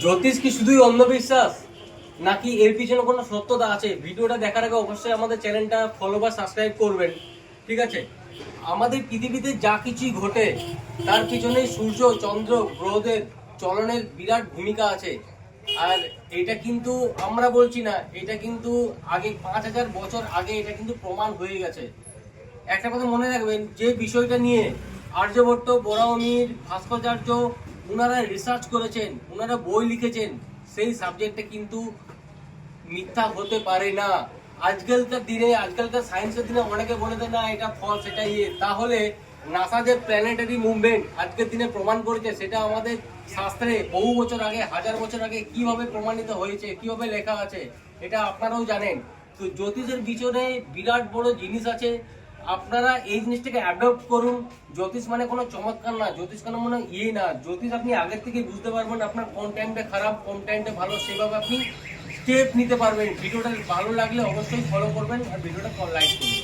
জ্যোতিষ কি শুধুই অন্ধবিশ্বাস নাকি এর পিছনে কোনো সত্যতা আছে? ভিডিওটা দেখার আগে অবশ্যই আমাদের চ্যানেলটা ফলো বা সাবস্ক্রাইব করবেন। ঠিক আছে, আমাদের পৃথিবীতে যা কিছুই ঘটে তার পিছনে সূর্য, চন্দ্র, গ্রহদের চলনের বিরাট ভূমিকা আছে। আর এটা কিন্তু আমরা বলছি না, এটা কিন্তু আগে 5000 বছর আগে এটা কিন্তু প্রমাণ হয়ে গেছে। একটা কথা মনে রাখবেন, যে বিষয়টা নিয়ে আর্যভট্ট, বরাহমিহির, ভাস্কর্যার্য ওনারা রিসার্চ করেছেন, ওনারা বই লিখেছেন, সেই সাবজেক্টটা কিন্তু মিথ্যা হতে পারে না। আজকালকার দিনে, আজকালকার সায়েন্সের দিনে অনেকে বলে দেয় না এটা ফলস, এটা তাহলে নাসা যে প্ল্যানেটারি মুভমেন্ট আজকের দিনে প্রমাণ করেছে, সেটা আমাদের শাস্ত্রে বহু বছর আগে, 1000 বছর আগে কিভাবে প্রমাণিত হয়েছে, কিভাবে লেখা আছে, এটা আপনারাও জানেন। তো জ্যোতিষের পিছনে বিরাট বড় জিনিস আছে। আপনারা এই জিনিসটাকে অ্যাডপ্ট করুন। জ্যোতিষ মানে কোনো চমৎকার না, জ্যোতিষ কোনো মনে না। জ্যোতিষ আপনি আগের থেকে বুঝতে পারবেন আপনার কোন টাইমটা খারাপ, কোন টাইমটা ভালো, সেভাবে আপনি স্টেপ নিতে পারবেন। ভিডিওটা ভালো লাগলে অবশ্যই ফলো করবেন আর ভিডিওটা লাইক করুন।